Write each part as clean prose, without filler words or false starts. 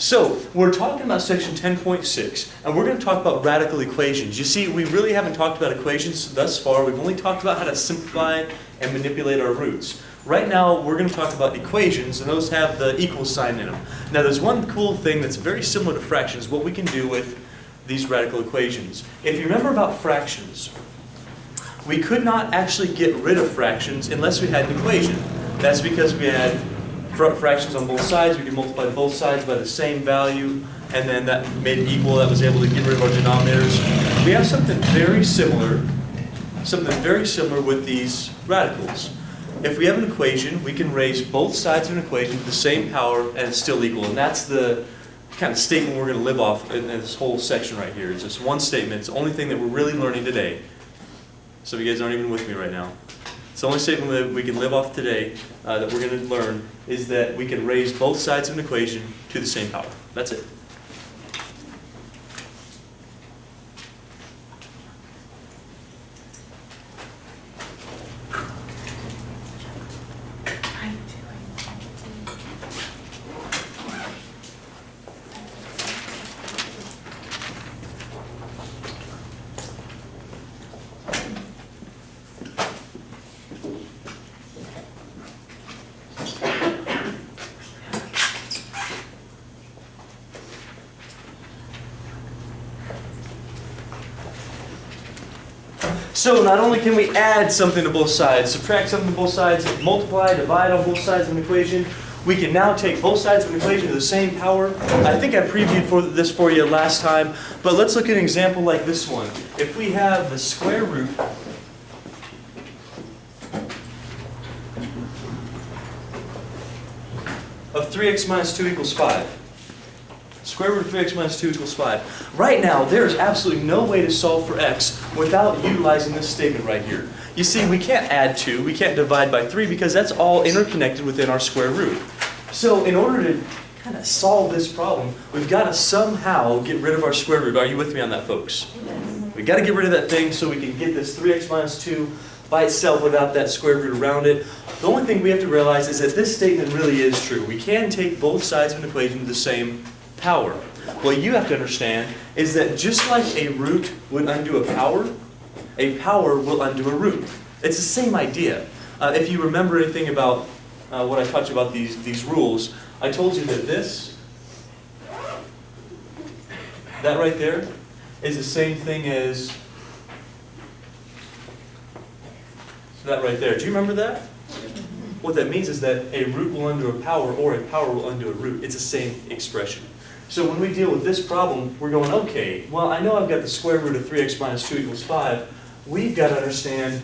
So, we're talking about section 10.6, and we're going to talk about radical equations. You see, we really haven't talked about equations thus far. We've only talked about how to simplify and manipulate our roots. Right now, we're going to talk about equations, and those have the equal sign in them. Now, there's one cool thing that's very similar to fractions, what we can do with these radical equations. If you remember about fractions, we could not actually get rid of fractions unless we had an equation. That's because we had fractions on both sides. We could multiply both sides by the same value, and then that made it equal. That was able to get rid of our denominators. We have something very similar with these radicals. If we have an equation, we can raise both sides of an equation to the same power, and it's still equal. And that's the kind of statement we're going to live off in this whole section right here. It's just one statement. It's the only thing that we're really learning today. Some of you guys aren't even with me right now. It's the only statement that we can live off today that we're going to learn is that we can raise both sides of an equation to the same power. That's it. So not only can we add something to both sides, subtract something to both sides, multiply, divide on both sides of an equation, we can now take both sides of an equation to the same power. I think I previewed this for you last time, but let's look at an example like this one. If we have the square root of 3x minus 2 equals 5. Square root of 3x minus 2 equals 5. Right now, there is absolutely no way to solve for x without utilizing this statement right here. You see, we can't add 2, we can't divide by 3, because that's all interconnected within our square root. So in order to kind of solve this problem, we've got to somehow get rid of our square root. Are you with me on that, folks? We've got to get rid of that thing so we can get this 3x minus 2 by itself without that square root around it. The only thing we have to realize is that this statement really is true. We can take both sides of an equation to the same power. What you have to understand is that just like a root would undo a power will undo a root. It's the same idea. If you remember anything about what I taught you about these rules, I told you that that right there is the same thing as that right there. Do you remember that? What that means is that a root will undo a power, or a power will undo a root. It's the same expression. So when we deal with this problem, we're going, okay, well, I know I've got the square root of 3x minus 2 equals 5. We've got to understand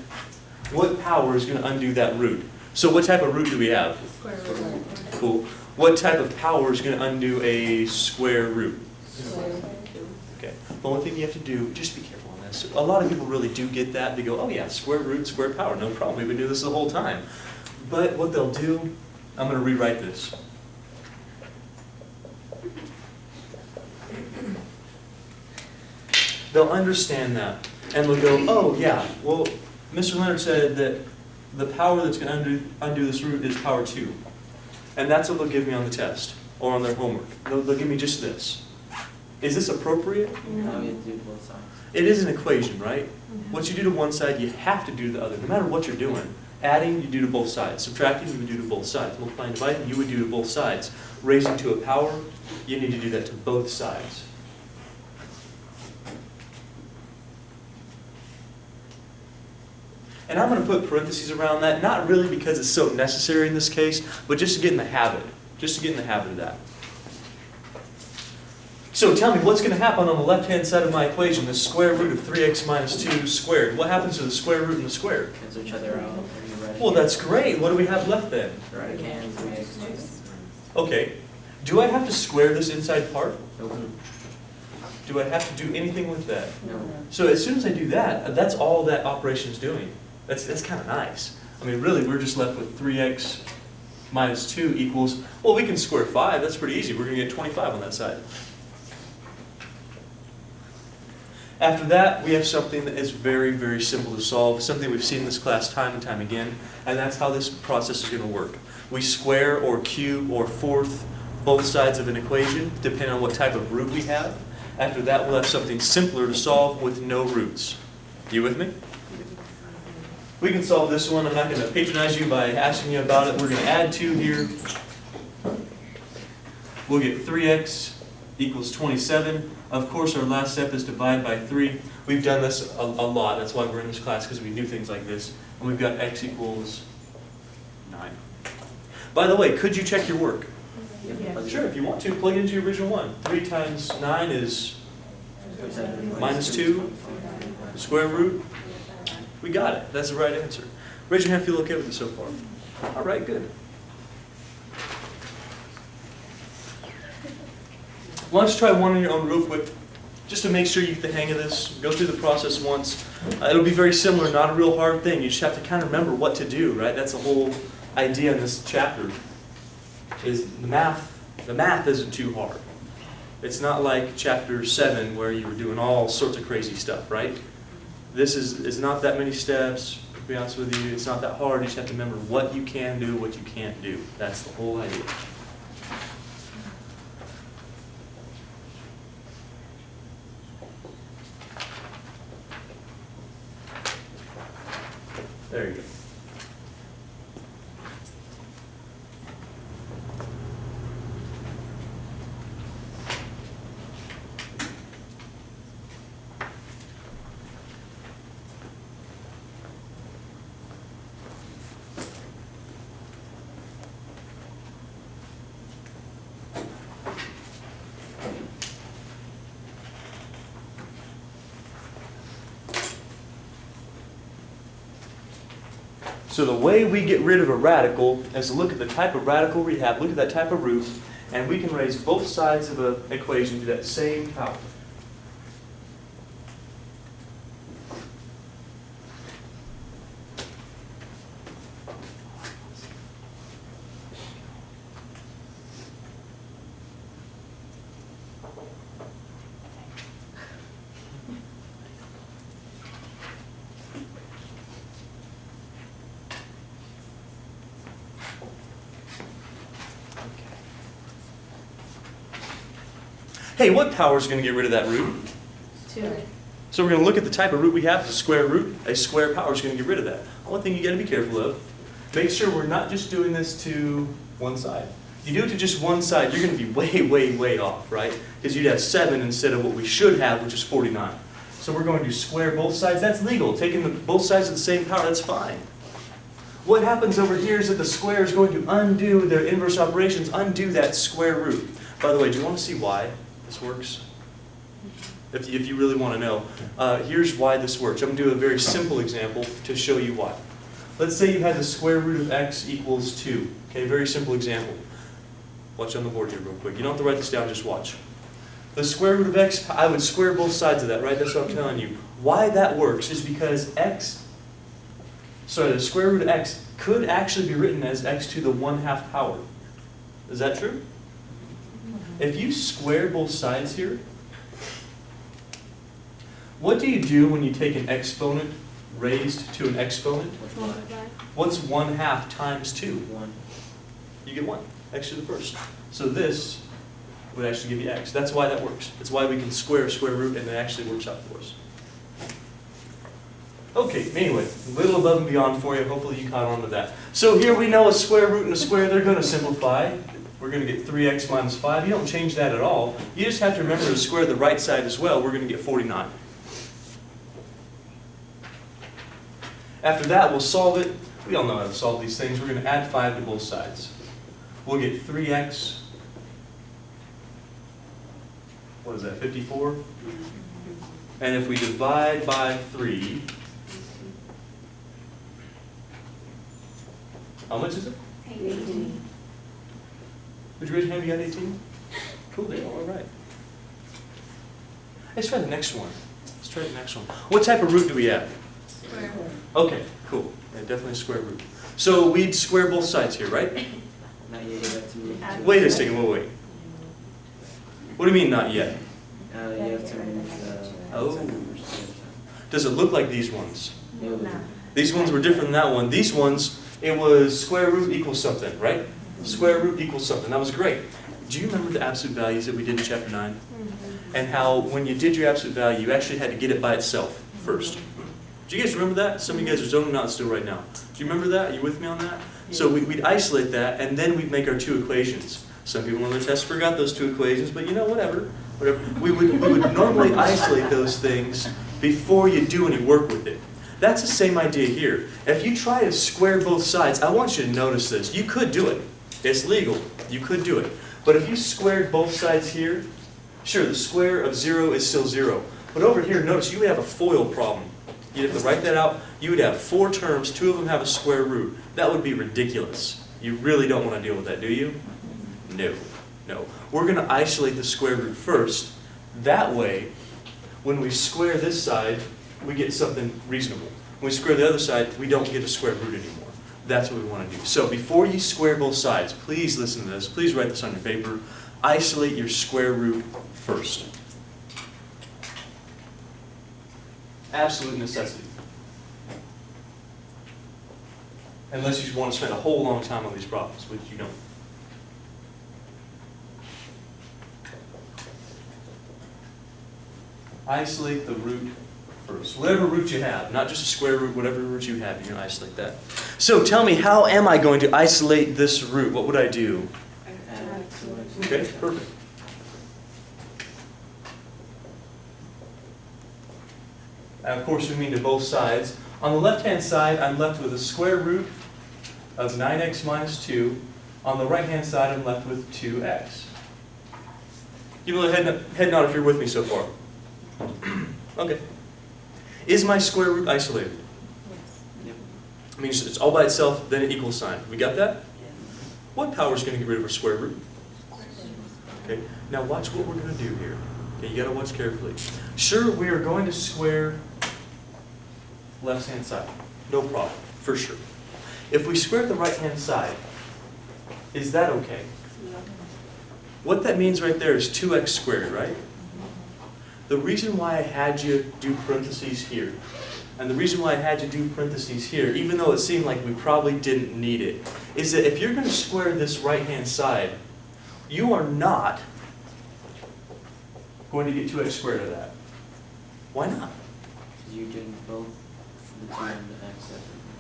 what power is going to undo that root. So what type of root do we have? Square root. Cool. What type of power is going to undo a square root? Okay. The only thing you have to do, just be careful on this. A lot of people really do get that. They go, oh yeah, square root, square power, no problem. We've been doing this the whole time. But what they'll do, I'm going to rewrite this. They'll understand that, and they'll go, oh yeah, well, Mr. Leonard said that the power that's going to undo this root is power 2. And that's what they'll give me on the test, or on their homework. They'll give me just this. Is this appropriate? No, you have to do both sides. It is an equation, right? What you do to one side, you have to do to the other, no matter what you're doing. Adding, you do to both sides. Subtracting, you would do to both sides. Multiplying, dividing, you would do to both sides. Raising to a power, you need to do that to both sides. And I'm going to put parentheses around that, not really because it's so necessary in this case, but just to get in the habit. Just to get in the habit of that. So tell me, what's going to happen on the left-hand side of my equation, the square root of 3x minus 2 squared? What happens to the square root and the square? Cancel each other out. Well, that's great. What do we have left then? Right hand, 3x minus. Okay. Do I have to square this inside part? Nope. Do I have to do anything with that? No. So as soon as I do that, that's all that operation is doing. That's kind of nice. I mean, really, we're just left with 3x minus 2 equals, well, we can square 5. That's pretty easy. We're going to get 25 on that side. After that, we have something that is very, very simple to solve, something we've seen in this class time and time again, and that's how this process is going to work. We square or cube or fourth both sides of an equation, depending on what type of root we have. After that, we'll have something simpler to solve with no roots. You with me? We can solve this one. I'm not going to patronize you by asking you about it. We're going to add 2 here. We'll get 3x equals 27. Of course, our last step is divide by 3. We've done this a lot. That's why we're in this class, because we do things like this. And we've got x equals 9. By the way, could you check your work? Yeah. Sure, if you want to, plug it into your original one. 3 times 9 is minus 2, square root. We got it. That's the right answer. Raise your hand if you feel okay with it so far. All right, good. Why don't you try one on your own real quick, just to make sure you get the hang of this. Go through the process once. It'll be very similar, not a real hard thing. You just have to kind of remember what to do, right? That's the whole idea in this chapter, is the math isn't too hard. It's not like chapter 7 where you were doing all sorts of crazy stuff, right? This is not that many steps. To be honest with you, it's not that hard. You just have to remember what you can do, what you can't do. That's the whole idea. There you go. So the way we get rid of a radical is to look at the type of radical we have, look at that type of root, and we can raise both sides of an equation to that same power. Hey, what power is going to get rid of that root? 2. So we're going to look at the type of root we have, the square root. A square power is going to get rid of that. One thing you got to be careful of, make sure we're not just doing this to one side. If you do it to just one side, you're going to be way, way, way off, right? Because you'd have 7 instead of what we should have, which is 49. So we're going to square both sides. That's legal. Taking both sides of the same power, that's fine. What happens over here is that the square is going to undo their inverse operations, undo that square root. By the way, do you want to see why this works? If you really want to know. Here's why this works. I'm going to do a very simple example to show you why. Let's say you had the square root of x equals 2. Okay, very simple example. Watch on the board here real quick. You don't have to write this down, just watch. The square root of x, I would square both sides of that, right? That's what I'm telling you. Why that works is because the square root of x could actually be written as x to the 1/2 power. Is that true? If you square both sides here, what do you do when you take an exponent raised to an exponent? What's 1/2 times 2? 1. You get 1, x to the first. So this would actually give you x. That's why that works. That's why we can square root and it actually works out for us. Okay, anyway, a little above and beyond for you. Hopefully you caught on to that. So here we know a square root and a square, they're going to simplify. We're going to get 3x minus 5. You don't change that at all. You just have to remember to square the right side as well. We're going to get 49. After that, we'll solve it. We all know how to solve these things. We're going to add 5 to both sides. We'll get 3x. What is that, 54? And if we divide by 3, how much is it? 18. Would you raise your hand if you got 18? Cool deal, all right. Let's try the next one. Let's try the next one. What type of root do we have? Square. Okay, cool. Yeah, definitely a square root. So we'd square both sides here, right? Not yet, you have to Wait a second, wait. What do you mean not yet? you have to move the Oh. outside numbers to the other Does it look like these ones? side. No. These ones were different than that one. These ones, it was square root equals something, right? Square root equals something. That was great. do you remember the absolute values that we did in chapter 9? And how when you did your absolute value, you actually had to get it by itself first. Do you guys remember that? Some of you guys are zoning out still right now. Do you remember that? Are you with me on that? So we'd isolate that, and then we'd make our two equations. Some people on the test forgot those two equations, but you know, whatever. We would normally isolate those things before you do any work with it. That's the same idea here. If you try to square both sides, I want you to notice this. You could do it. It's legal. You could do it. But if you squared both sides here, sure, the square of 0 is still 0. But over here, notice you would have a FOIL problem. You'd have to write that out. You would have 4 terms. 2 of them have a square root. That would be ridiculous. You really don't want to deal with that, do you? No. No. We're going to isolate the square root first. That way, when we square this side, we get something reasonable. When we square the other side, we don't get a square root anymore. That's what we want to do. So before you square both sides, please listen to this. Please write this on your paper. Isolate your square root first. Absolute necessity. Unless you want to spend a whole long time on these problems, which you don't. Isolate the root first. Whatever root you have, not just a square root, whatever root you have, you're going to isolate that. So tell me, how am I going to isolate this root? What would I do? Okay, perfect. And of course, we mean to both sides. On the left-hand side, I'm left with a square root of 9x minus 2. On the right-hand side, I'm left with 2x. Give me a little head nod if you're with me so far. Okay. Is my square root isolated? Yep. I mean, it's all by itself, then an equal sign. We got that? What power is going to get rid of our square root? Okay. Now watch what we're going to do here. Okay, you got to watch carefully. Sure, we are going to square left-hand side. No problem, for sure. If we square the right-hand side, is that okay? What that means right there is 2x squared, right? The reason why I had you do parentheses here, and the reason why I had you do parentheses here, even though it seemed like we probably didn't need it, is that if you're going to square this right-hand side, you are not going to get 2x squared of that. Why not? You did both the 2 and the x.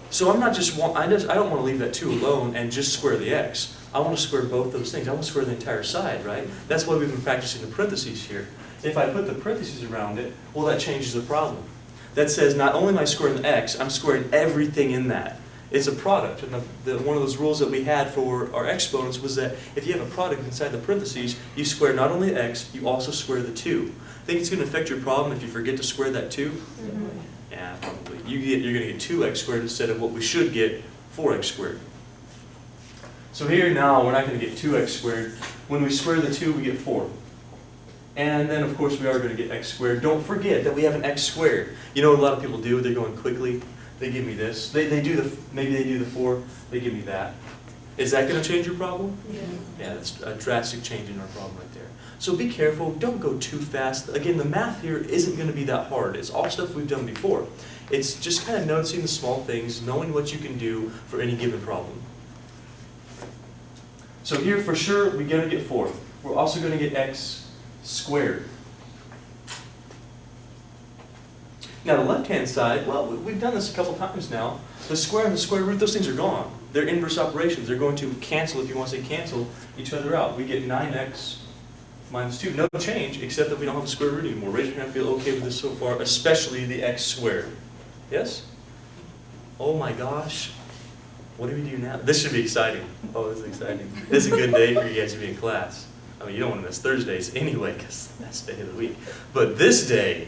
So I'm not just I don't want to leave that 2 alone and just square the x. I want to square both those things. I want to square the entire side, right? That's why we've been practicing the parentheses here. If I put the parentheses around it, well, that changes the problem. That says not only am I squaring the x, I'm squaring everything in that. It's a product. And one of those rules that we had for our exponents was that if you have a product inside the parentheses, you square not only x, you also square the 2. Think it's going to affect your problem if you forget to square that 2? Mm-hmm. Yeah, probably. You're going to get 2x squared instead of what we should get, 4x squared. So here now, we're not going to get 2x squared. When we square the 2, we get 4. And then, of course, we are going to get x squared. Don't forget that we have an x squared. You know what a lot of people do? They're going quickly. They give me this. Maybe they do the 4. They give me that. Is that going to change your problem? Yeah. Yeah, that's a drastic change in our problem right there. So be careful. Don't go too fast. Again, the math here isn't going to be that hard. It's all stuff we've done before. It's just kind of noticing the small things, knowing what you can do for any given problem. So here, for sure, we're going to get 4. We're also going to get x squared. Now the left-hand side, well, we've done this a couple times now. The square and the square root, those things are gone. They're inverse operations. They're going to cancel, if you want to say cancel, each other out. We get 9x minus 2. No change, except that we don't have a square root anymore. Raise your hand if you feel okay with this so far, especially the x squared. Yes? Oh my gosh. What do we do now? This should be exciting. Oh, this is exciting. This is a good day for you guys to be in class. I mean, you don't want to miss Thursdays anyway, because it's the best day of the week. But this day,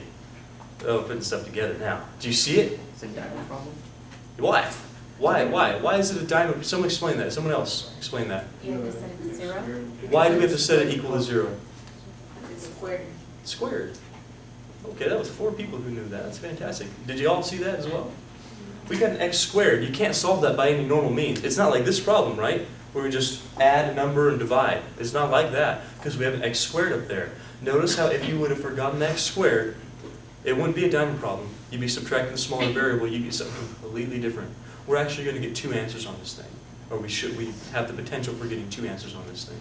oh, putting stuff together now. Do you see it? It's a diamond problem? Why? Why is it a diamond? Someone explain that. Someone else explain that. You have to set it to 0. Why do we have to set it equal to 0? It's squared. Squared. Okay, that was 4 people who knew that. That's fantastic. Did you all see that as well? We got an x squared. You can't solve that by any normal means. It's not like this problem, right? Where we just add a number and divide. It's not like that, because we have an x squared up there. Notice how if you would have forgotten x squared, it wouldn't be a diamond problem. You'd be subtracting the smaller variable, you'd get something completely different. We're actually going to get 2 answers on this thing. Or we have the potential for getting 2 answers on this thing.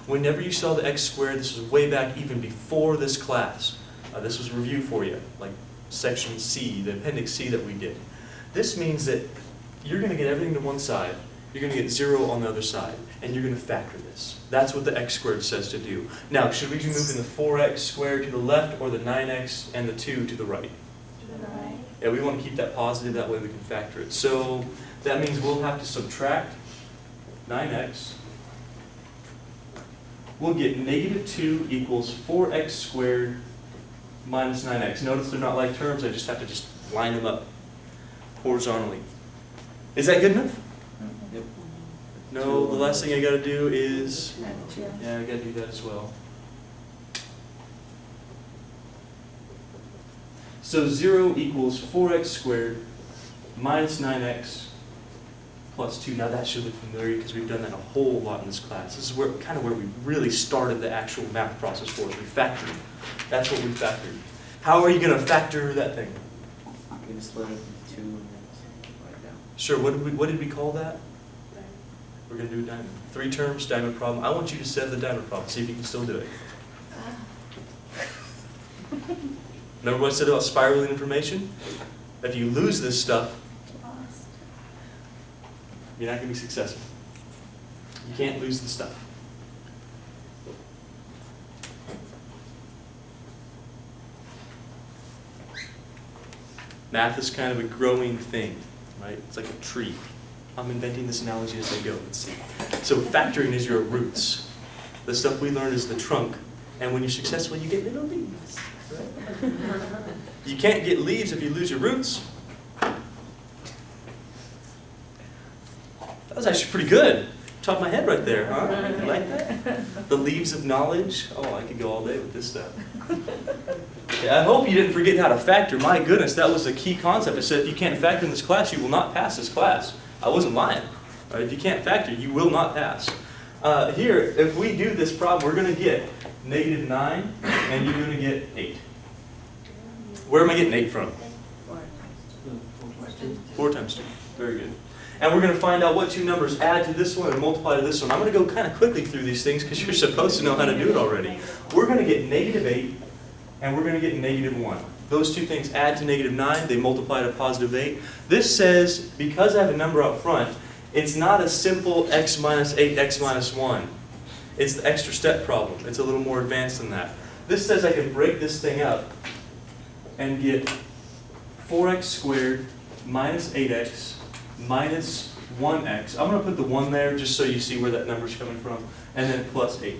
Whenever you saw the x squared, this was way back even before this class. This was review for you, like section C, the appendix C that we did. This means that you're going to get everything to one side, you're going to get 0 on the other side, and you're going to factor this. That's what the x squared says to do. Now, should we be moving the 4x squared to the left or the 9x and the 2 to the right? To the right. Yeah, we want to keep that positive, that way we can factor it. So that means we'll have to subtract 9x. We'll get negative 2 equals 4x squared minus 9x. Notice they're not like terms, I just have to just line them up horizontally. Is that good enough? Yep. No, the last thing I got to do is, Add 2. yeah, I got to do that as well. So 0 equals 4x squared minus 9x plus 2. Now that should look familiar because we've done that a whole lot in this class. This is where kind of where we really started the actual math process for us. We factored. That's what we factored. How are you going to factor that thing? I'm going to split it into 2 and then write it down. Sure, what did we call that? We're going to do a diamond. 3 terms, diamond problem. I want you to set the diamond problem. See if you can still do it. Remember what I said about spiraling information? If you lose this stuff, Lost. you're not going to be successful. You can't lose the stuff. Math is kind of a growing thing, right? It's like a tree. I'm inventing this analogy as I go. Let's see. So factoring is your roots. The stuff we learn is the trunk. And when you're successful, you get little leaves. Right? You can't get leaves if you lose your roots. That was actually pretty good. Top of my head right there, huh? You like that? The leaves of knowledge. Oh, I could go all day with this stuff. Yeah, I hope you didn't forget how to factor. My goodness, that was a key concept. I said if you can't factor in this class, you will not pass this class. I wasn't lying. Right? If you can't factor, you will not pass. Here, if we do this problem, we're going to get negative 9, and you're going to get 8. Where am I getting 8 from? 4 times 2. Very good. And we're going to find out what 2 numbers add to this one and multiply to this one. I'm going to go kind of quickly through these things because you're supposed to know how to do it already. We're going to get negative 8, and we're going to get negative 1. Those 2 things add to negative 9. They multiply to positive 8. This says, because I have a number up front, it's not a simple x minus 8, x minus 1. It's the extra step problem. It's a little more advanced than that. This says I can break this thing up and get 4x squared minus 8x minus 1x. I'm going to put the 1 there just so you see where that number's coming from. And then plus 2.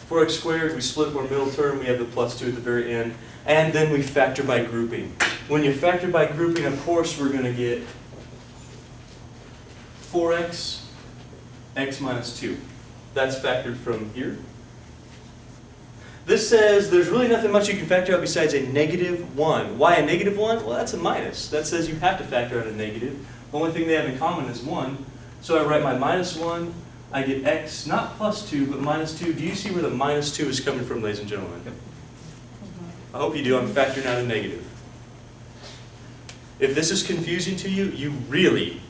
4x squared, we split our middle term, we have the plus 2 at the very end. And then we factor by grouping. When you factor by grouping, of course, we're going to get 4x, x minus 2. That's factored from here. This says there's really nothing much you can factor out besides a negative 1. Why a negative 1? Well, that's a minus. That says you have to factor out a negative. The only thing they have in common is 1. So I write my minus 1. I get x, not plus 2, but minus 2. Do you see where the minus 2 is coming from, ladies and gentlemen? I hope you do. I'm factoring out a negative. If this is confusing to you, you really,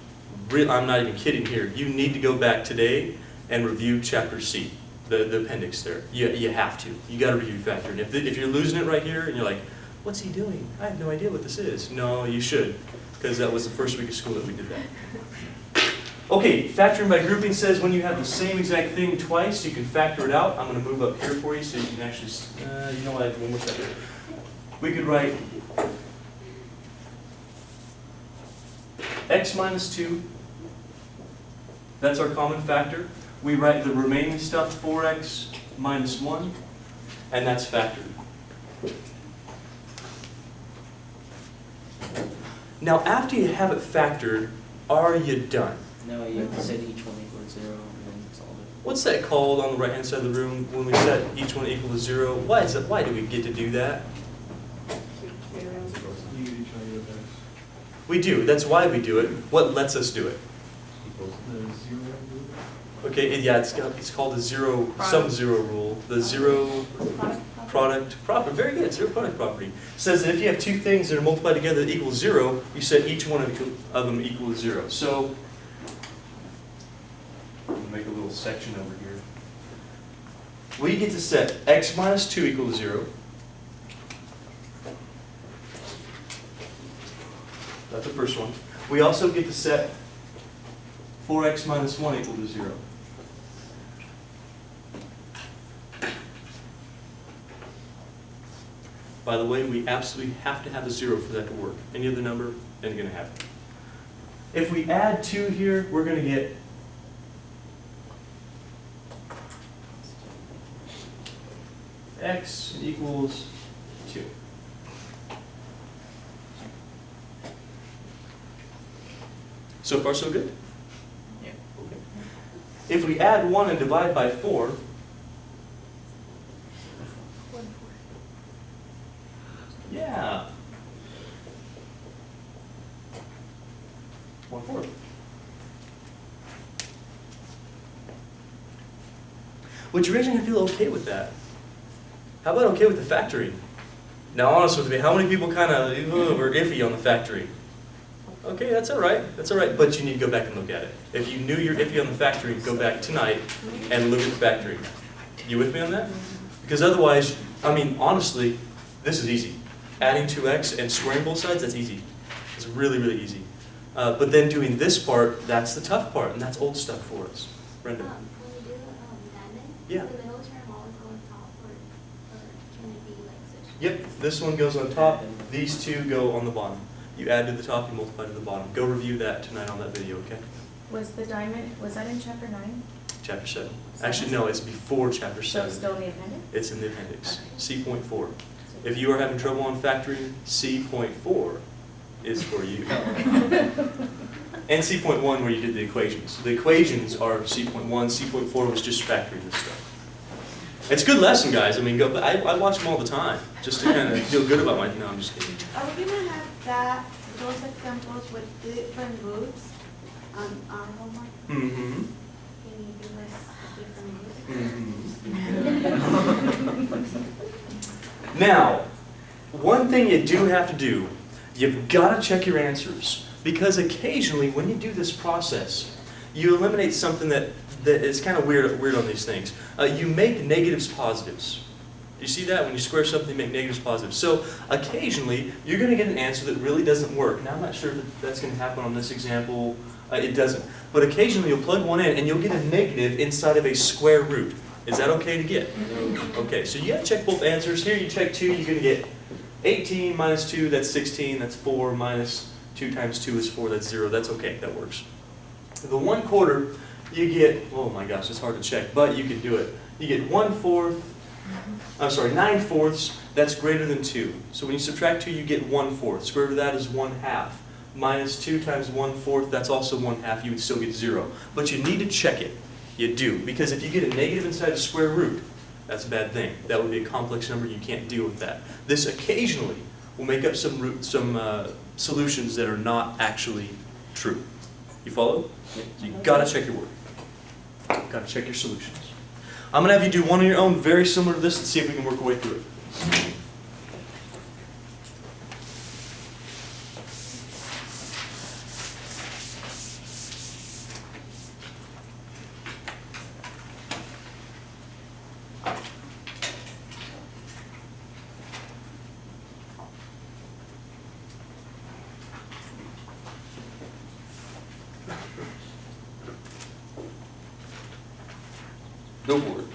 I'm not even kidding here, you need to go back today and review chapter C, the appendix there. You have to. You got to review factoring. If you're losing it right here and you're like, what's he doing? I have no idea what this is. No, you should, because that was the first week of school that we did that. Okay, factoring by grouping says when you have the same exact thing twice, you can factor it out. I'm going to move up here for you so you can actually, you know what, I have one more second. We could write x minus 2. That's our common factor. We write the remaining stuff, 4x minus 1, and that's factored. Now, after you have it factored, are you done? No, you have to set each one equal to 0 and then solve it. What's that called on the right-hand side of the room when we set each one equal to 0? Why is that? Why do we get to do that? We do. That's why we do it. What lets us do it? Okay, yeah, it's called the zero, some zero rule. The zero product property. Very good, zero product property. Says that if you have 2 things that are multiplied together that equal 0, you set each one of them equal to 0. So, I'm going to make a little this section over here. We get to set x minus 2 equal to 0. That's the first one. We also get to set 4x minus 1 equal to 0. By the way, we absolutely have to have a 0 for that to work. Any other number ain't going to happen. If we add 2 here, we're going to get x equals 2. So far, so good? Yeah. Okay. If we add 1 and divide by 4, yeah. 1/4. Would you raise your hand and feel okay with that? How about okay with the factoring? Now, honest with me, how many people kind of were iffy on the factoring? Okay, that's all right. That's all right, but you need to go back and look at it. If you knew you're iffy on the factoring, go back tonight and look at the factoring. You with me on that? Because otherwise, I mean, honestly, this is easy. Adding 2x and squaring both sides, that's easy. It's really, really easy. But then doing this part, that's the tough part, and that's old stuff for us. Brenda? When we do diamond, Yeah. the middle term always go on top, or can it be like such? Yep, this one goes on top, these two go on the bottom. You add to the top, you multiply to the bottom. Go review that tonight on that video, okay? Was the diamond, was that in chapter 9? Chapter 7. Actually, no, it's before chapter So 7. it's still in the appendix? It's in the appendix, Okay. C.4. If you are having trouble on factoring, C.4 is for you. And C.1 where you did the equations. The equations are C.1, C.4 was just factoring this stuff. It's a good lesson, guys. I mean, I watch them all the time, just to kind of feel good about my, no, I'm just kidding. Are we gonna have those examples with different roots on our homework? Mm-hmm. Can you give us different roots? Mm-hmm. Now, one thing you do have to do, you've got to check your answers. Because occasionally, when you do this process, you eliminate something that is kind of weird on these things. You make negatives positives. You see that? When you square something, you make negatives positives. So occasionally, you're going to get an answer that really doesn't work. Now, I'm not sure if that's going to happen on this example. It doesn't. But occasionally, you'll plug one in, and you'll get a negative inside of a square root. Is that okay to get? Okay, so you got to check both answers. Here, you check 2, you're going to get 18 minus 2, that's 16, that's 4, minus 2 times 2 is 4, that's 0. That's okay, that works. The 1/4, you get, oh my gosh, it's hard to check, but you can do it. You get 1/4, I'm sorry, 9/4, that's greater than 2. So when you subtract 2, you get 1/4. Square root of that is 1/2. Minus 2 times 1/4, that's also 1/2. You would still get 0. But you need to check it. You do. Because if you get a negative inside a square root, that's a bad thing. That would be a complex number. You can't deal with that. This occasionally will make up some solutions that are not actually true. You follow? So you got to check your work. Got to check your solutions. I'm going to have you do one on your own, very similar to this, and see if we can work our way through it. Go for it.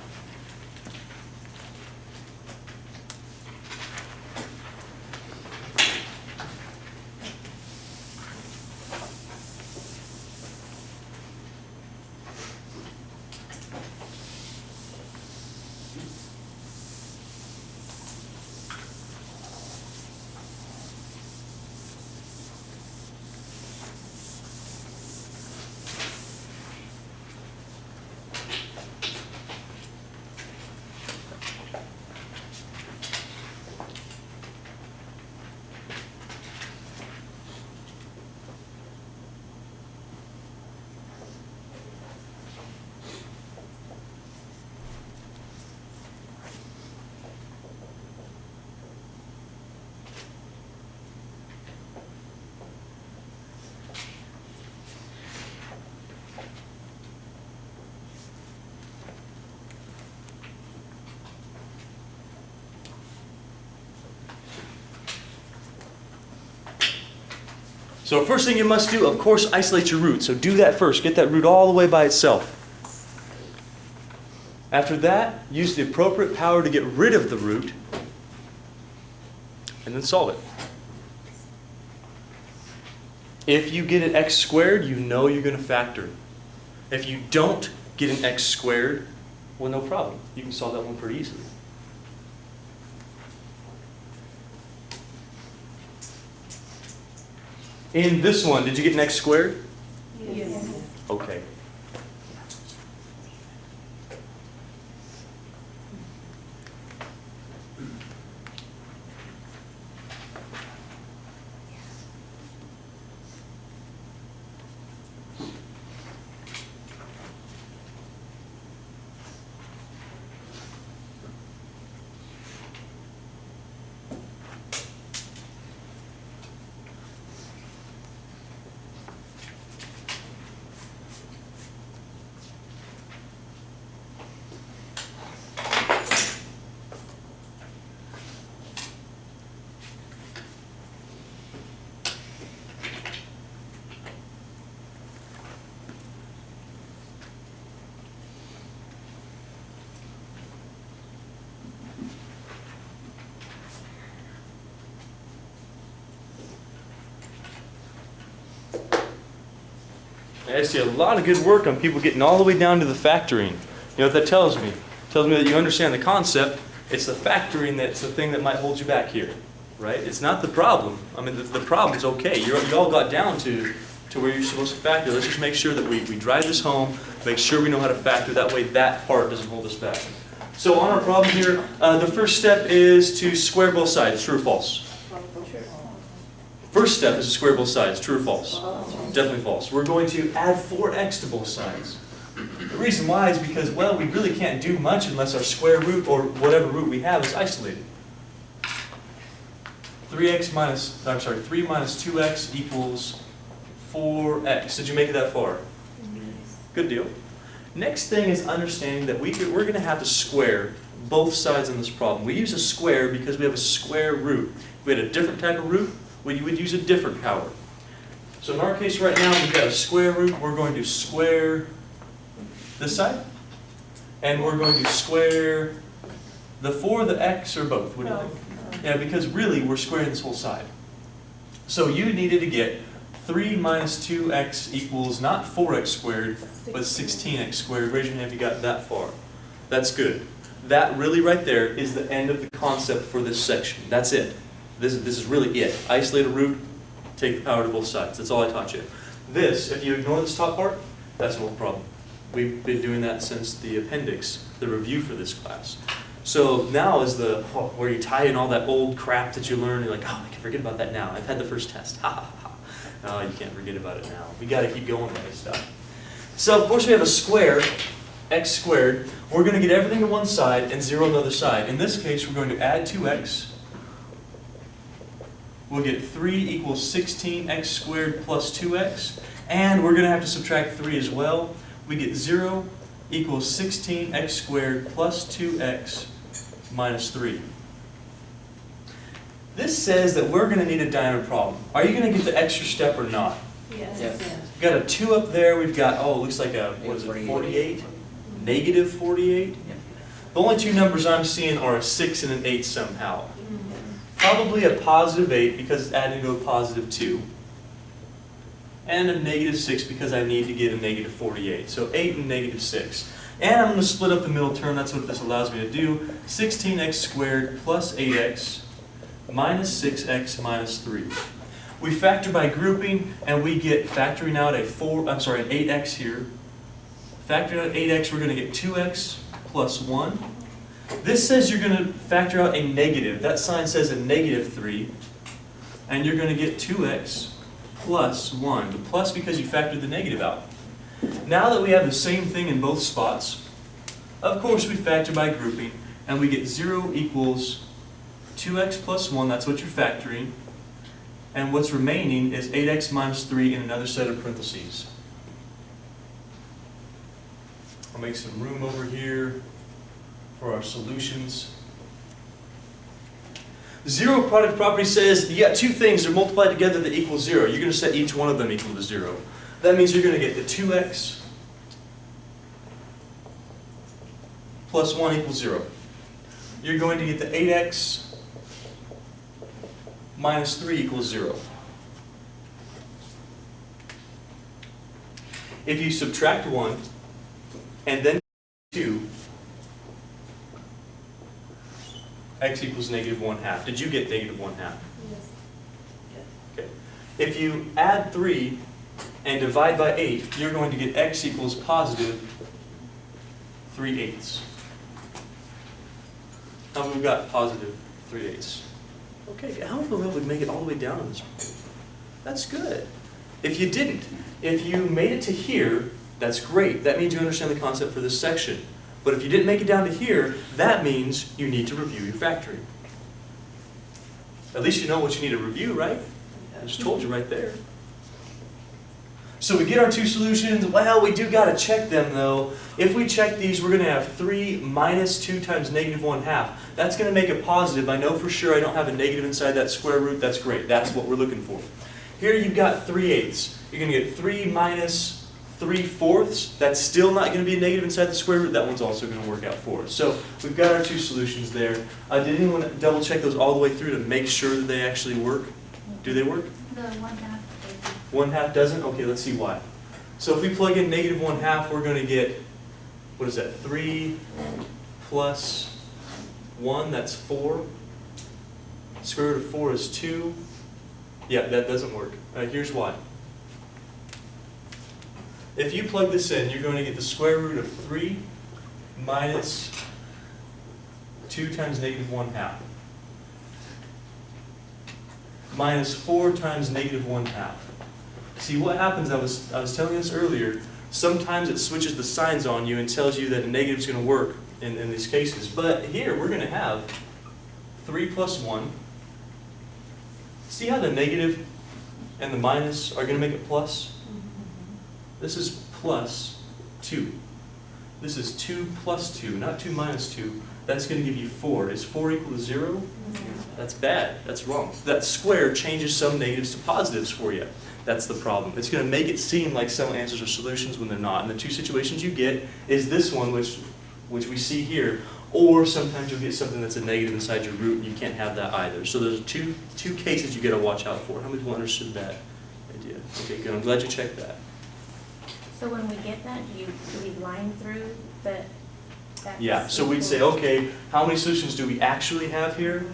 So first thing you must do, of course, isolate your root. So do that first. Get that root all the way by itself. After that, use the appropriate power to get rid of the root, and then solve it. If you get an x squared, you know you're going to factor. If you don't get an x squared, well, no problem. You can solve that one pretty easily. In this one, did you get an x squared? Yes. Okay. I see a lot of good work on people getting all the way down to the factoring. You know what that tells me? It tells me that you understand the concept. It's the factoring that's the thing that might hold you back here, right? It's not the problem. I mean, the problem's okay. You all got down to where you're supposed to factor. Let's just make sure that we drive this home, make sure we know how to factor. That way that part doesn't hold us back. So on our problem here, the first step is to square both sides. True or false? First step is to square both sides. True or false? Definitely false. We're going to add 4x to both sides. The reason why is because, well, we really can't do much unless our square root or whatever root we have is isolated. 3 minus 2x equals 4x. Did you make it that far? Good deal. Next thing is understanding that we're going to have to square both sides in this problem. We use a square because we have a square root. If we had a different type of root, we would use a different power. So in our case right now, we've got a square root. We're going to square this side. And we're going to square the 4, the x, or both. What do you think? Yeah, because really we're squaring this whole side. So you needed to get 3 minus 2x equals not 4x squared, but 16x squared. Raise your hand if you got that far. That's good. That really right there is the end of the concept for this section. That's it. This is really it. Isolate a root, take the power to both sides. That's all I taught you. This, if you ignore this top part, that's no problem. We've been doing that since the appendix, the review for this class. So now is where you tie in all that old crap that you learned. You're like, oh, I can forget about that now. I've had the first test. Ha ha ha. No, you can't forget about it now. We got to keep going with this stuff. So of course we have a square, x squared. We're going to get everything to one side and 0 on the other side. In this case, we're going to add 2x. We'll get 3 equals 16x squared plus 2x. And we're going to have to subtract 3 as well. We get 0 equals 16x squared plus 2x minus 3. This says that we're going to need a diamond problem. Are you going to get the extra step or not? Yes. We've got a 2 up there. We've got, it looks like a, what is it, 48? Negative 48? Yep. The only two numbers I'm seeing are a 6 and an 8 somehow. Probably a positive 8 because it's adding to a positive 2. And a negative 6 because I need to get a negative 48. So 8 and negative 6. And I'm going to split up the middle term. That's what this allows me to do. 16x squared plus 8x minus 6x minus 3. We factor by grouping, and we get factoring out an 8x here. Factoring out 8x, we're going to get 2x plus 1. This says you're going to factor out a negative. That sign says a negative 3. And you're going to get 2x plus 1. The plus because you factored the negative out. Now that we have the same thing in both spots, of course we factor by grouping, and we get 0 equals 2x plus 1. That's what you're factoring. And what's remaining is 8x minus 3 in another set of parentheses. I'll make some room over here for our solutions. Zero product property says you got two things, they're multiplied together that equal 0. You're going to set each one of them equal to 0. That means you're going to get the 2x plus 1 equals 0. You're going to get the 8x minus 3 equals 0. If you subtract 1 and then 2, x equals negative 1/2. Did you get negative 1/2? Yes. Okay. If you add 3 and divide by 8, you're going to get x equals positive 3/8. Now we've got positive 3/8. Okay, how many people would make it all the way down on this? That's good. If you didn't, if you made it to here, that's great. That means you understand the concept for this section. But if you didn't make it down to here, that means you need to review your factoring. At least you know what you need to review, right? I just told you right there. So we get our two solutions. Well, we do got to check them though. If we check these, we're going to have 3 minus 2 times negative 1/2. That's going to make it positive. I know for sure I don't have a negative inside that square root. That's great. That's what we're looking for. Here you've got 3/8. You're going to get 3 minus 3/4. That's still not going to be a negative inside the square root. That one's also going to work out for us. So we've got our two solutions there. Did anyone double check those all the way through to make sure that they actually work? Do they work? The 1/2. 1/2 doesn't? Okay, let's see why. So if we plug in negative 1/2, we're going to get, what is that, 3 plus 1, that's 4. Square root of 4 is 2. Yeah, that doesn't work. Here's why. If you plug this in, you're going to get the square root of 3 minus 2 times negative 1/2. Minus 4 times negative 1/2. See, what happens, I was telling this earlier, sometimes it switches the signs on you and tells you that a negative is going to work in these cases. But here, we're going to have 3 plus 1. See how the negative and the minus are going to make it plus? This is plus 2. This is 2 plus 2, not 2 minus 2. That's going to give you 4. Is 4 equal to 0? That's bad. That's wrong. That square changes some negatives to positives for you. That's the problem. It's going to make it seem like some answers are solutions when they're not. And the two situations you get is this one, which we see here, or sometimes you'll get something that's a negative inside your root, and you can't have that either. So there's two cases you got to watch out for. How many people understood that idea? Okay, good. I'm glad you checked that. So when we get that, do we line through that? Yeah, so we'd say, okay, how many solutions do we actually have here?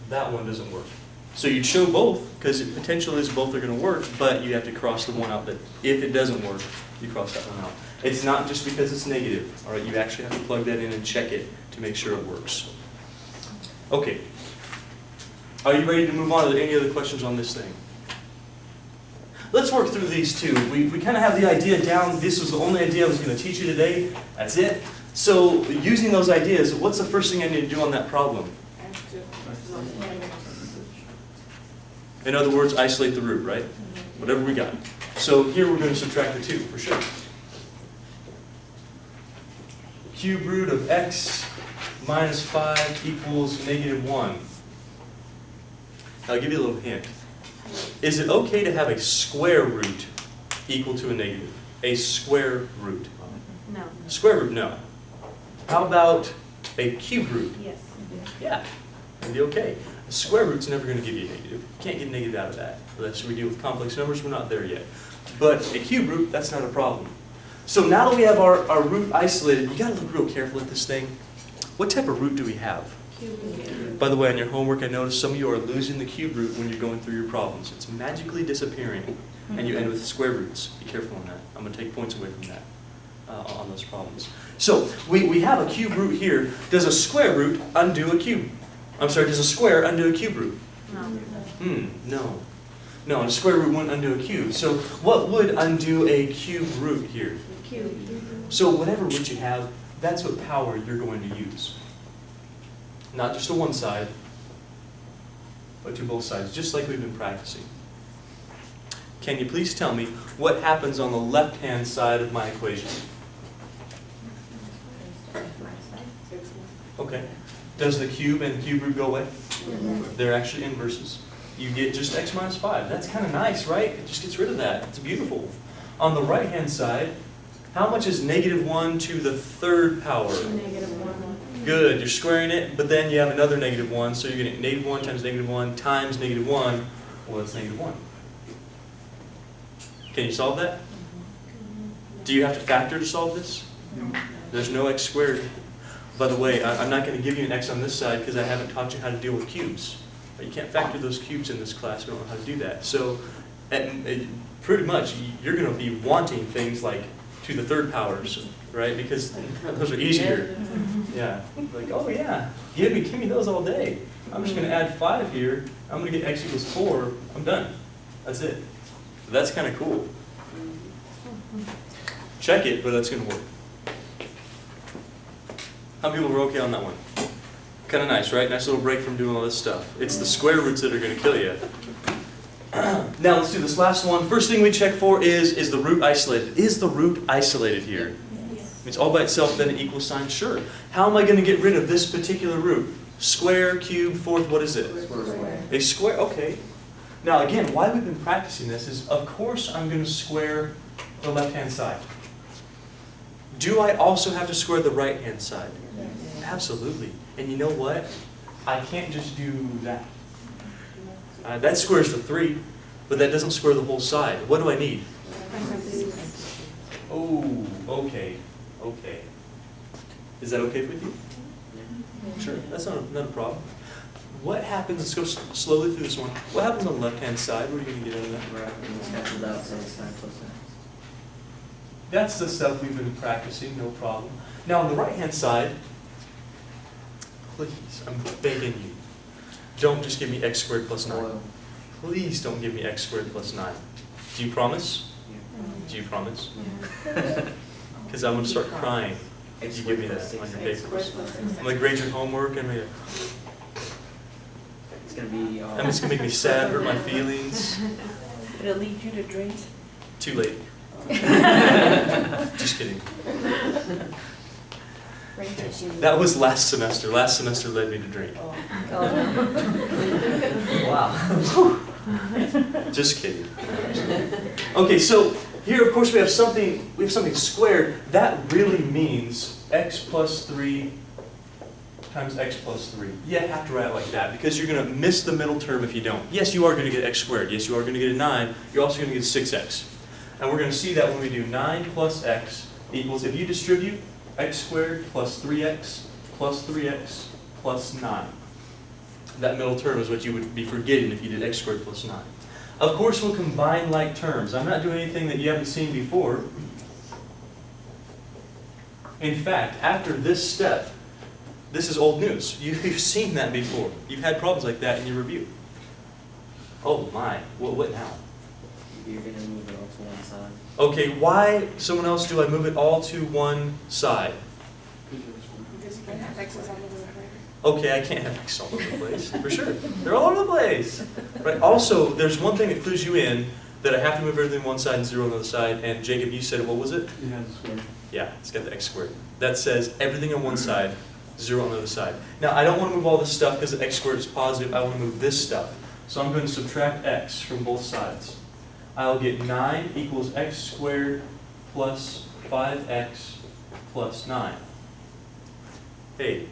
That one doesn't work. So you'd show both, because the potential is both are going to work, but you have to cross the one out that if it doesn't work, you cross that one out. It's not just because it's negative, all right? You actually have to plug that in and check it to make sure it works. Okay. Are you ready to move on? Are there any other questions on this thing? Let's work through these two. We kind of have the idea down. This was the only idea I was going to teach you today. That's it. So using those ideas, what's the first thing I need to do on that problem? In other words, isolate the root, right? Whatever we got. So here we're going to subtract the 2 for sure. Cube root of x minus 5 equals negative 1. I'll give you a little hint. Is it okay to have a square root equal to a negative? A square root. No. Square root, no. How about a cube root? Yes. Yeah, it'd be okay. A square root's never going to give you a negative. You can't get a negative out of that. Unless we deal with complex numbers, we're not there yet. But a cube root, that's not a problem. So now that we have our root isolated, you got to look real careful at this thing. What type of root do we have? Cube. By the way, on your homework, I noticed some of you are losing the cube root when you're going through your problems. It's magically disappearing, and you end with square roots. Be careful on that. I'm going to take points away from that on those problems. So we have a cube root here. Does a square root undo a cube? I'm sorry, does a square undo a cube root? No. No. No, and a square root wouldn't undo a cube. So what would undo a cube root here? Cube. So whatever root you have, that's what power you're going to use. Not just to one side, but to both sides, just like we've been practicing. Can you please tell me what happens on the left-hand side of my equation? Okay. Does the cube and cube root go away? They're actually inverses. You get just x minus 5. That's kind of nice, right? It just gets rid of that. It's beautiful. On the right-hand side, how much is negative 1 to the third power? -1. Good. You're squaring it, but then you have another negative 1, so you're getting negative 1 times negative 1 times negative 1. Well, that's negative 1. Can you solve that? Do you have to factor to solve this? There's no x squared. By the way, I'm not going to give you an x on this side because I haven't taught you how to deal with cubes. You can't factor those cubes in this class. We don't know how to do that. So pretty much you're going to be wanting things like to the third powers, right? Because those are easier. Yeah. Like, oh yeah, give me those all day. I'm just going to add 5 here. I'm going to get x equals 4. I'm done. That's it. That's kind of cool. Check it, but that's going to work. How many people were okay on that one? Kind of nice, right? Nice little break from doing all this stuff. It's the square roots that are going to kill you. Now let's do this last one. First thing we check for is the root isolated? Is the root isolated here? It's all by itself, then an equal sign? Sure. How am I going to get rid of this particular root? Square, cube, fourth, what is it? Square. A square, okay. Now again, why we've been practicing this is, of course I'm going to square the left-hand side. Do I also have to square the right-hand side? Absolutely. And you know what? I can't just do that. That squares the 3, but that doesn't square the whole side. What do I need? Oh, okay. Okay. Is that okay with you? Sure, that's not a problem. What happens, let's go slowly through this one. What happens on the left-hand side? What are you going to get out of that? Right, and this cancels out, so it's 9 plus x. That's the stuff we've been practicing, no problem. Now on the right-hand side, please, I'm begging you, don't just give me x squared plus 9. Oil. Please don't give me x squared plus 9. Do you promise? Do you promise? Because I'm going to start crying if you give me that on your papers. I'm going to grade your homework and It's going to be... and it's going to make me sad, hurt my feelings. It'll lead you to drink. Too late. Just kidding. That was last semester. Last semester led me to drink. Wow. Just kidding. Okay, so here, of course, we have something squared. That really means x plus 3 times x plus 3. You have to write it like that because you're going to miss the middle term if you don't. Yes, you are going to get x squared. Yes, you are going to get a 9. You're also going to get 6x. And we're going to see that when we do 9 plus x equals, if you distribute x squared plus 3x plus 3x plus 9. That middle term is what you would be forgetting if you did x squared plus 9. Of course, we'll combine like terms. I'm not doing anything that you haven't seen before. In fact, after this step, this is old news. You've seen that before. You've had problems like that in your review. Oh my, what now? You're going to move it all to one side. Okay, why, someone else, do I move it all to one side? Because you can have x's all over the place. Okay, I can't have x all over the place, for sure. They're all over the place. Right. Also, there's one thing that clues you in that I have to move everything one side and 0 on the other side. And Jacob, you said, what was it? It has a square. Yeah, it's got the x squared. That says everything on one side, 0 on the other side. Now, I don't want to move all this stuff because the x squared is positive. I want to move this stuff. So I'm going to subtract x from both sides. I'll get 9 equals x squared plus 5x plus 9. Hey,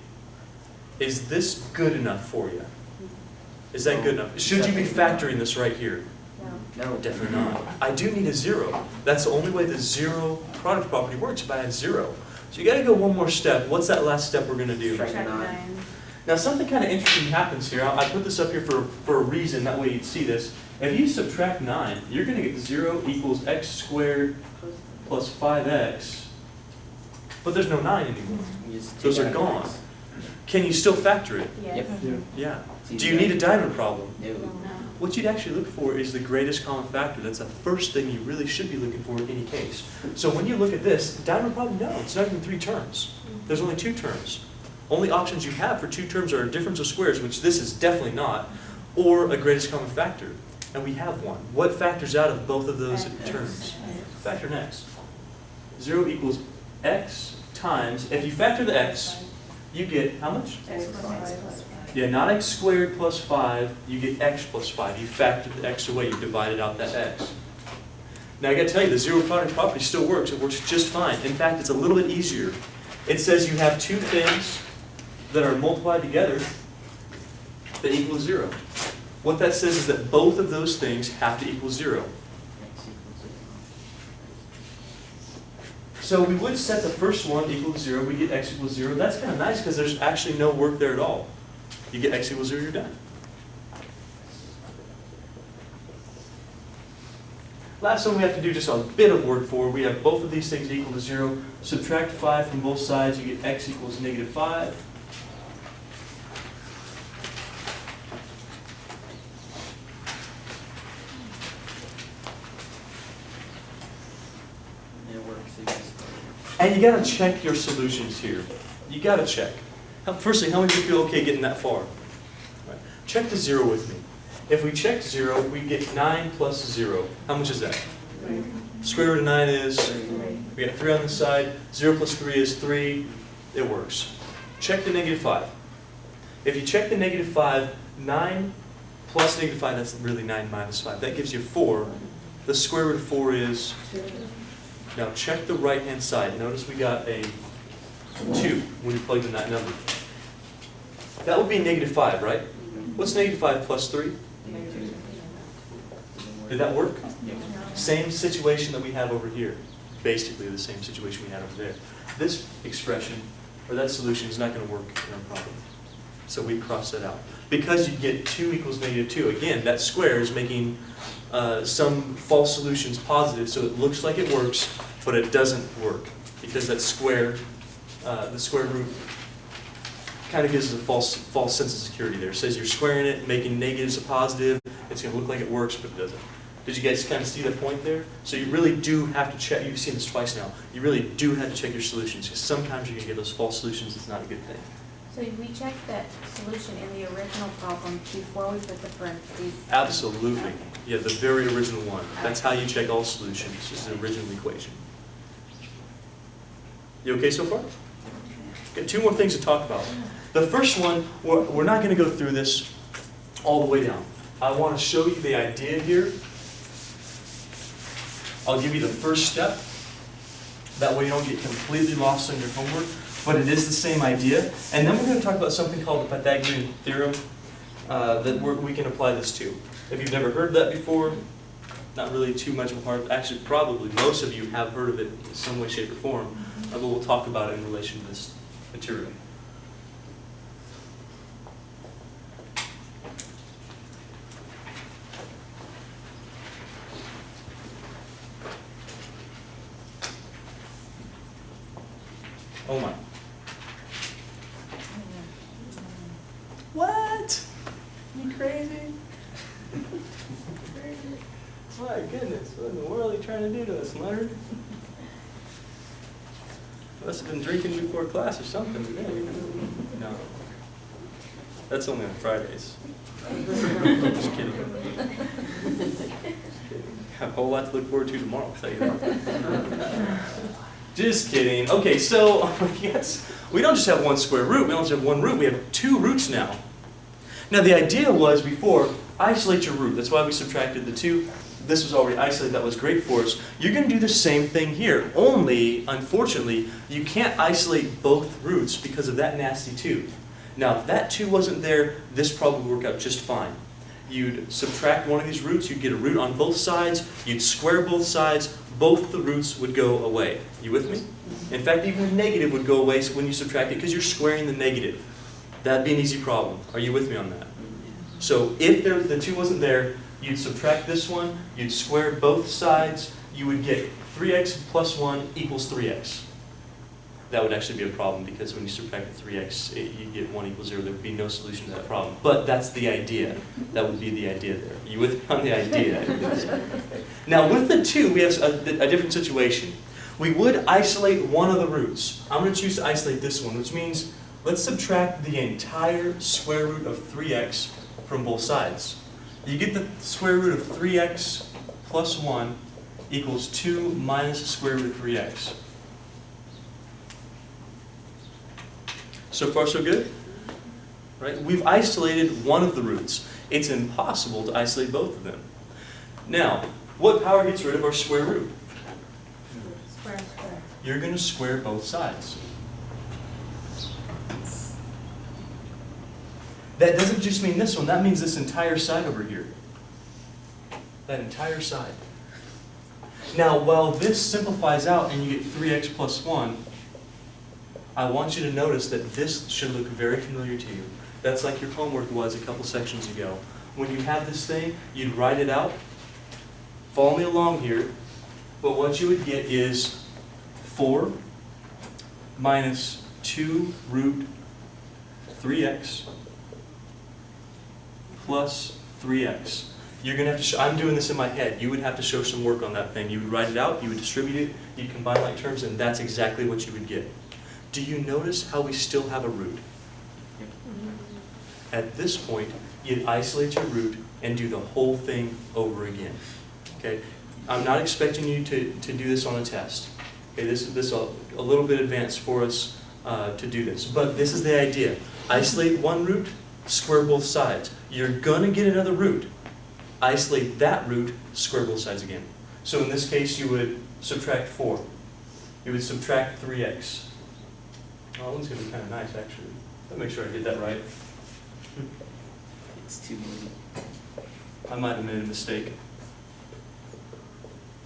is this good enough for you? Is that good enough? Should you be factoring this right here? No. Definitely not. I do need a 0. That's the only way the 0 product property works, if I add 0. So you got to go one more step. What's that last step we're going to do? Subtract 9. Now something kind of interesting happens here. I put this up here for a reason, that way you'd see this. If you subtract 9, you're going to get 0 equals x squared plus 5x, but there's no 9 anymore. You just take Those are out gone. x. Can you still factor it? Yep. Yeah. Yeah. It's Do you need a diamond problem? No. What you'd actually look for is the greatest common factor. That's the first thing you really should be looking for in any case. So when you look at this, diamond problem, no, it's not even 3 terms. There's only 2 terms. Only options you have for 2 terms are a difference of squares, which this is definitely not, or a greatest common factor. And we have one. What factors out of both of those terms? Factor next. 0 equals x times, if you factor the x, you get how much? X plus 5. Yeah, not x squared plus 5, you get x plus 5. You factored the x away, you divided out that x. Now I gotta tell you, the zero product property still works. It works just fine. In fact, it's a little bit easier. It says you have two things that are multiplied together that equal 0. What that says is that both of those things have to equal 0. X equals 0. So we would set the first one equal to 0, we get x equals 0. That's kind of nice because there's actually no work there at all. You get x equals 0, you're done. Last one we have to do just a bit of work for. We have both of these things equal to 0. Subtract 5 from both sides, you get x equals negative 5. It works against And you got to check your solutions here. You got to check. Firstly, how many of you feel okay getting that far? Right. Check the 0 with me. If we check 0, we get 9 plus 0. How much is that? Square root of 9 is, we got 3 on this side. 0 plus 3 is 3. It works. Check the negative 5. If you check the negative 5, 9 plus negative 5, that's really 9 minus 5. That gives you 4. The square root of 4 is, now check the right-hand side. Notice we got a 2 when you plug in that number. That would be negative 5, right? What's negative 5 plus 3? Did that work? Same situation that we have over here. Basically the same situation we had over there. This expression, or that solution, is not going to work in our problem. So we cross that out. Because you get 2 equals negative 2, again, that square is making some false solutions positive, so it looks like it works, but it doesn't work. Because that square, the square root, kind of gives us a false sense of security there. It says you're squaring it, making negatives a positive. It's going to look like it works, but it doesn't. Did you guys kind of see that point there? So you really do have to check. You've seen this twice now. You really do have to check your solutions, because sometimes you're going to get those false solutions. It's not a good thing. So we checked that solution in the original problem before we put the parentheses. Absolutely. Yeah, the very original one. That's how you check all solutions. It's an original equation. You okay so far? Got 2 more things to talk about. The first one, we're not going to go through this all the way down. I want to show you the idea here. I'll give you the first step. That way you don't get completely lost on your homework. But it is the same idea. And then we're going to talk about something called the Pythagorean Theorem that we can apply this to. If you've never heard that before, not really too much of a hard, actually probably most of you have heard of it in some way, shape, or form, but we'll talk about it in relation to this material. Oh my. What? You crazy? My goodness, what in the world are you trying to do to us, Leonard? Must have been drinking before class or something today. No. That's only on Fridays. Just kidding. Just kidding. Have a whole lot to look forward to tomorrow, I'll tell you that. Just kidding. Okay, so yes, we don't just have one square root, we don't just have one root, we have 2 roots now. Now the idea was before, isolate your root. That's why we subtracted the 2. This was already isolated, that was great for us. You're going to do the same thing here, only, unfortunately, you can't isolate both roots because of that nasty 2. Now, if that 2 wasn't there, this problem would work out just fine. You'd subtract one of these roots, you'd get a root on both sides, you'd square both sides, both the roots would go away. You with me? In fact, even the negative would go away when you subtract it because you're squaring the negative. That'd be an easy problem. Are you with me on that? So if the 2 wasn't there, you'd subtract this one, you'd square both sides, you would get 3x plus 1 equals 3x. That would actually be a problem because when you subtract the 3x, you get 1 equals 0. There would be no solution to that problem. But that's the idea. That would be the idea there. Are you with me on the idea? Now with the 2, we have a different situation. We would isolate one of the roots. I'm going to choose to isolate this one, which means let's subtract the entire square root of 3x from both sides. You get the square root of 3x plus 1 equals 2 minus the square root of 3x. So far so good? Right? We've isolated one of the roots. It's impossible to isolate both of them. Now, what power gets rid of our square root? Square, square. You're going to square both sides. That doesn't just mean this one, that means this entire side over here. That entire side. Now, while this simplifies out and you get 3x plus 1, I want you to notice that this should look very familiar to you. That's like your homework was a couple sections ago. When you have this thing, you'd write it out. Follow me along here. But what you would get is 4 minus 2 root 3x plus 3x. You're going to have to show, I'm doing this in my head. You would have to show some work on that thing. You would write it out, you would distribute it, you'd combine like terms, and that's exactly what you would get. Do you notice how we still have a root? At this point, you'd isolate your root and do the whole thing over again. Okay? I'm not expecting you to do this on a test. Okay, this is a little bit advanced for us to do this. But this is the idea. Isolate one root, square both sides. You're going to get another root. Isolate that root, square both sides again. So in this case, you would subtract 4. You would subtract 3x. Oh, that one's going to be kind of nice, actually. Let me make sure I get that right. It's too many. I might have made a mistake.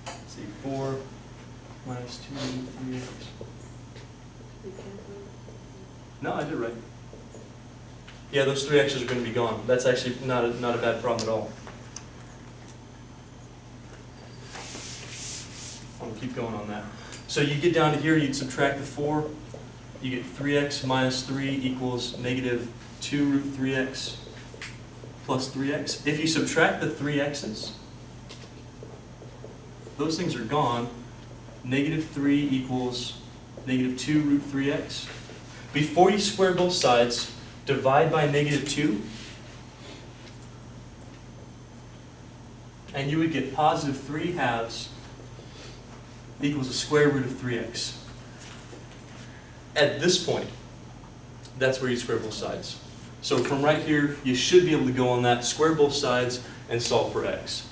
Let's see, 4 minus 2, 3x. No, I did it right. Yeah, those 3 x's are going to be gone. That's actually not a bad problem at all. I'll keep going on that. So you get down to here, you'd subtract the 4. You get 3x minus 3 equals negative 2 root 3x plus 3x. If you subtract the 3 x's, those things are gone. Negative 3 equals negative 2 root 3x. Before you square both sides, divide by negative 2, and you would get positive 3 halves equals the square root of 3x. At this point, that's where you square both sides. So from right here, you should be able to go on that, square both sides, and solve for x.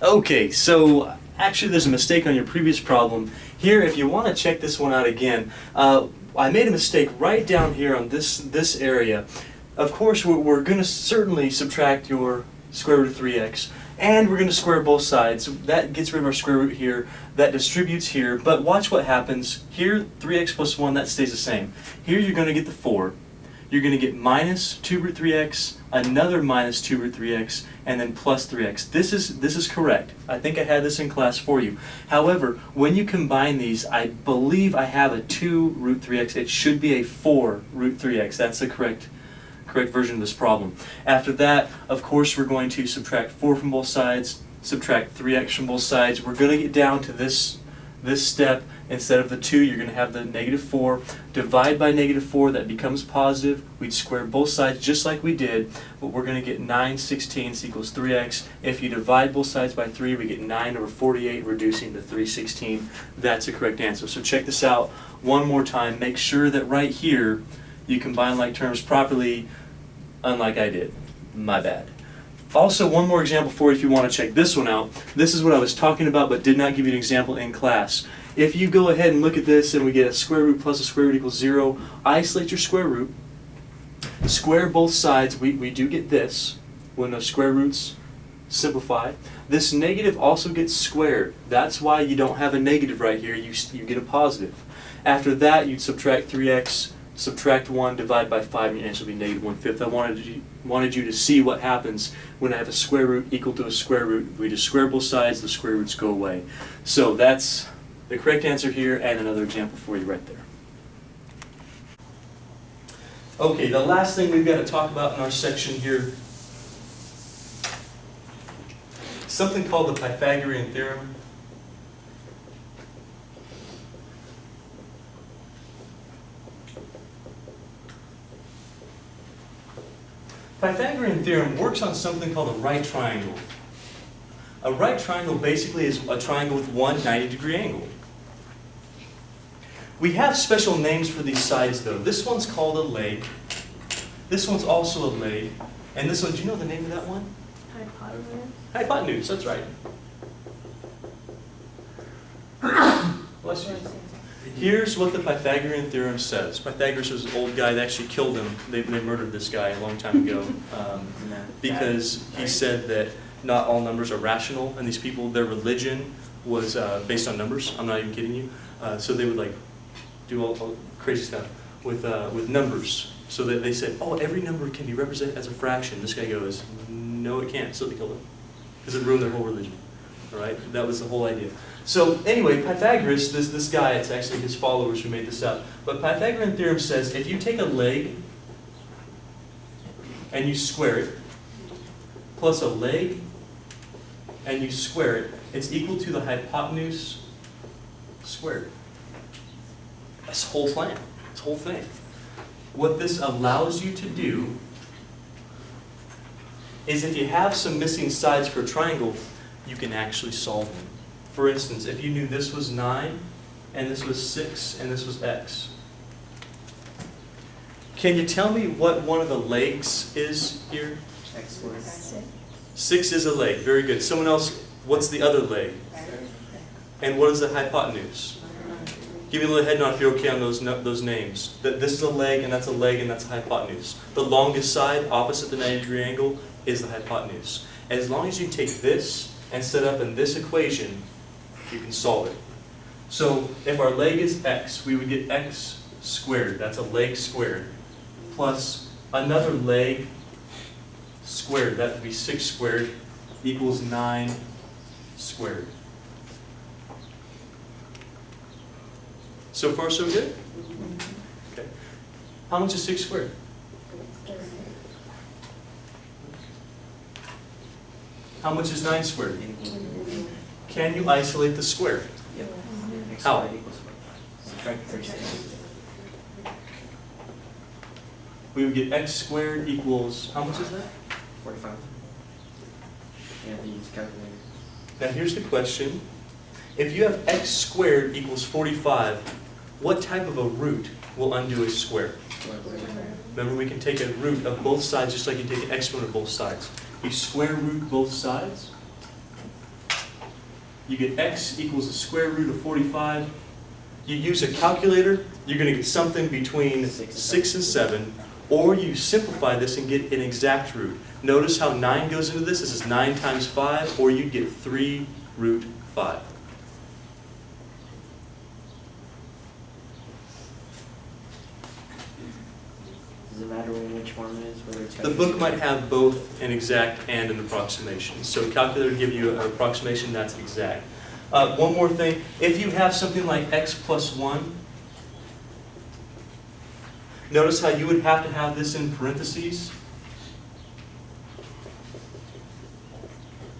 Okay, so actually there's a mistake on your previous problem. Here, if you want to check this one out again, I made a mistake right down here on this area. Of course, we're going to certainly subtract your square root of 3x, and we're going to square both sides. That gets rid of our square root here, that distributes here, but watch what happens. Here, 3x plus 1, that stays the same. Here you're going to get the 4. You're going to get minus 2 root 3x, another minus 2 root 3x, and then plus 3x. This is correct. I think I had this in class for you. However, when you combine these, I believe I have a 2 root 3x. It should be a 4 root 3x. That's the correct version of this problem. After that, of course, we're going to subtract 4 from both sides, subtract 3x from both sides. We're going to get down to this step. Instead of the 2, you're going to have the negative 4. Divide by negative 4, that becomes positive. We'd square both sides just like we did, but we're going to get 9/16 equals 3x. If you divide both sides by 3, we get 9 over 48, reducing to 3/16. That's the correct answer. So check this out one more time. Make sure that right here you combine like terms properly, unlike I did. My bad. Also, one more example for you if you want to check this one out. This is what I was talking about but did not give you an example in class. If you go ahead and look at this and we get a square root plus a square root equals 0, isolate your square root, square both sides, we do get this when the square roots simplify. This negative also gets squared. That's why you don't have a negative right here, you get a positive. After that, you'd subtract 3x, subtract 1, divide by 5, and your answer will be negative 1/5. I wanted you to see what happens when I have a square root equal to a square root. We just square both sides, the square roots go away. So that's the correct answer here, and another example for you right there. Okay, the last thing we've got to talk about in our section here, something called the Pythagorean Theorem. Pythagorean theorem works on something called a right triangle. A right triangle basically is a triangle with one 90-degree angle. We have special names for these sides though. This one's called a leg. This one's also a leg. And this one, do you know the name of that one? Hypotenuse. Hypotenuse, that's right. Bless you. Here's what the Pythagorean Theorem says. Pythagoras was an old guy that actually killed him. They murdered this guy a long time ago because he said that not all numbers are rational, and these people, their religion was based on numbers. I'm not even kidding you. So they would like do all crazy stuff with numbers. So that they said, oh, every number can be represented as a fraction. This guy goes, no, it can't. So they killed him because it ruined their whole religion. All right, that was the whole idea. So anyway, Pythagoras, this guy, it's actually his followers who made this up. But Pythagorean theorem says if you take a leg and you square it, plus a leg and you square it, it's equal to the hypotenuse squared. That's the whole plan. This whole thing. What this allows you to do is if you have some missing sides for a triangle, you can actually solve them. For instance, if you knew this was 9, and this was 6, and this was x. Can you tell me what one of the legs is here? X squared. 6 is a leg. Very good. Someone else, what's the other leg? And what is the hypotenuse? Give me a little head nod if you're okay on those names. This is a leg, and that's a leg, and that's a hypotenuse. The longest side, opposite the 90-degree angle, is the hypotenuse. As long as you take this and set up in this equation, you can solve it. So if our leg is x, we would get x squared. That's a leg squared. Plus another leg squared. That would be 6 squared equals 9 squared. So far, so good? Okay. How much is 6 squared? How much is 9 squared? Can you isolate the square? Yep. X How? squared equals 45. Subtract 36. We would get x squared equals, how much is that? 45. Yeah, they use calculator. Now here's the question. If you have x squared equals 45, what type of a root will undo a square? Remember, we can take a root of both sides just like you take an exponent of both sides. You square root both sides. You get x equals the square root of 45. You use a calculator, you're going to get something between 6 and 7. Or you simplify this and get an exact root. Notice how 9 goes into this. This is 9 times 5, or you get 3 root 5. Does it matter in which form it is, whether it's The book might have both an exact and an approximation. So calculator give you an approximation that's exact. One more thing. If you have something like x plus 1, notice how you would have to have this in parentheses.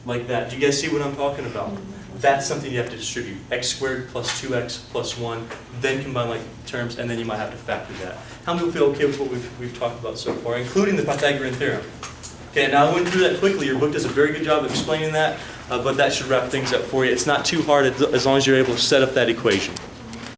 Like that. Do you guys see what I'm talking about? That's something you have to distribute. X squared plus 2x plus 1, then combine like terms, and then you might have to factor that. How many people feel okay with what we've talked about so far, including the Pythagorean Theorem? Okay, now I went through that quickly. Your book does a very good job of explaining that, but that should wrap things up for you. It's not too hard as long as you're able to set up that equation.